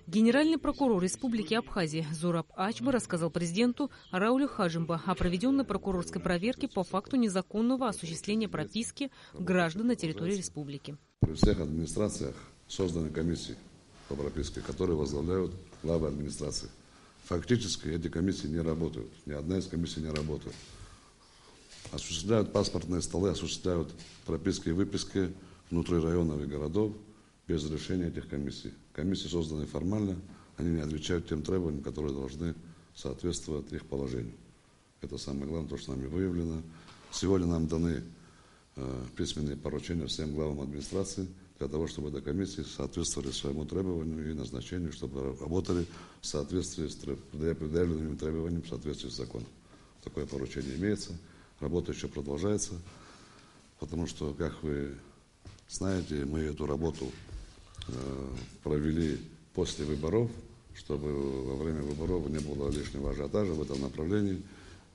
Генеральный прокурор Республики Абхазия Зураб Ачба рассказал президенту Раулю Хаджимба о проведенной прокурорской проверке по факту незаконного осуществления прописки граждан на территории республики. При всех администрациях созданы комиссии по прописке, которые возглавляют главы администрации. Фактически эти комиссии не работают. Ни одна из комиссий не работает. Осуществляют паспортные столы, осуществляют прописки и выписки внутри районов и городов без решения этих комиссий. Комиссии созданы формально, они не отвечают тем требованиям, которые должны соответствовать их положению. Это самое главное, то, что нами выявлено. Сегодня нам даны письменные поручения всем главам администрации для того, чтобы эти комиссии соответствовали своему требованию и назначению, чтобы работали в соответствии с предъявленными требованиями, в соответствии с законом. Такое поручение имеется, работа еще продолжается, потому что, как вы знаете, мы эту работу провели после выборов, чтобы во время выборов не было лишнего ажиотажа в этом направлении,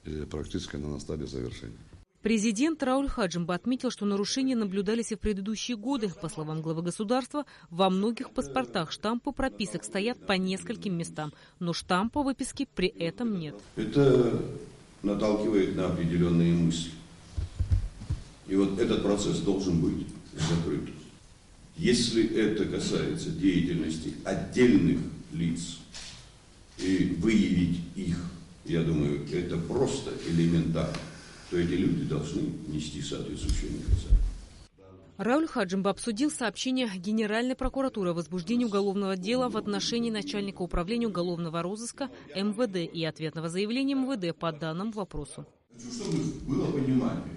и практически на стадии завершения. Президент Рауль Хаджимба отметил, что нарушения наблюдались и в предыдущие годы. По словам главы государства, во многих паспортах штампы прописок стоят по нескольким местам, но штампа выписки при этом нет. Это наталкивает на определенные мысли. И вот этот процесс должен быть закрыт. Если это касается деятельности отдельных лиц и выявить их, я думаю, это просто элементарно, то эти люди должны нести соответствующее наказание. Рауль Хаджимба обсудил сообщение Генеральной прокуратуры о возбуждении уголовного дела в отношении начальника управления уголовного розыска МВД и ответного заявления МВД по данному вопросу. Хочу, чтобы было понимание,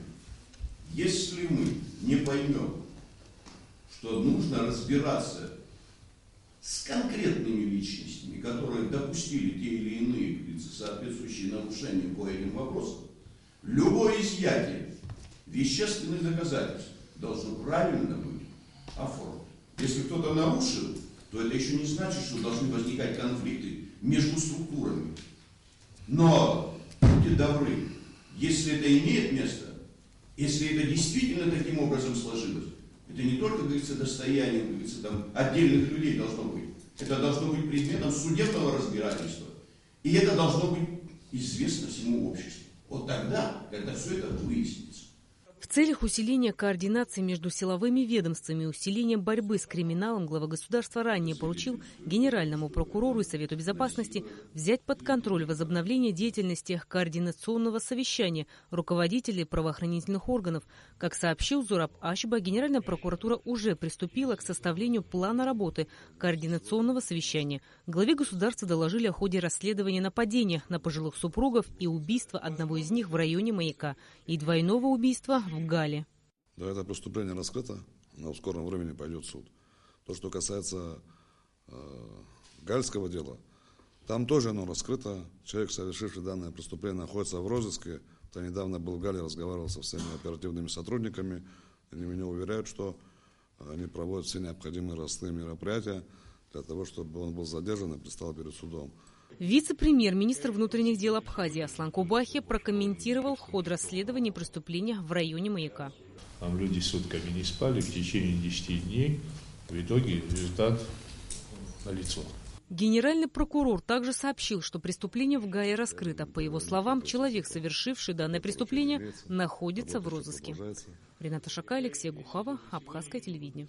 если мы не поймем, что нужно разбираться с конкретными личностями, которые допустили те или иные соответствующие нарушения по этим вопросам, любое изъятие вещественных доказательств должно правильно быть оформлено. Если кто-то нарушил, то это еще не значит, что должны возникать конфликты между структурами. Но будьте добры, если это имеет место, если это действительно таким образом сложилось, это не только, говорится, достоянием, говорится, там, отдельных людей должно быть. Это должно быть предметом судебного разбирательства. И это должно быть известно всему обществу. Вот тогда, когда все это выяснится. В целях усиления координации между силовыми ведомствами и усиления борьбы с криминалом глава государства ранее поручил Генеральному прокурору и Совету Безопасности взять под контроль возобновление деятельности координационного совещания руководителей правоохранительных органов. Как сообщил Зураб Ачба, Генеральная прокуратура уже приступила к составлению плана работы координационного совещания. Главе государства доложили о ходе расследования нападения на пожилых супругов и убийства одного из них в районе Маяка и двойного убийства в Гале. Да, это преступление раскрыто, но в скором времени пойдет в суд. То, что касается гальского дела, там тоже оно раскрыто. Человек, совершивший данное преступление, находится в розыске. Я недавно был в Гале, разговаривал со всеми оперативными сотрудниками. Они меня уверяют, что они проводят все необходимые розыскные мероприятия для того, чтобы он был задержан и предстал перед судом. Вице-премьер-министр внутренних дел Абхазии Аслан Кубахи прокомментировал ход расследования преступления в районе Маяка. Там люди сутками не спали в течение 10 дней. В итоге результат налицо. Генеральный прокурор также сообщил, что преступление в Гале раскрыто. По его словам, человек, совершивший данное преступление, находится в розыске. Рената Шака, Алексей Гухава, Абхазское телевидение.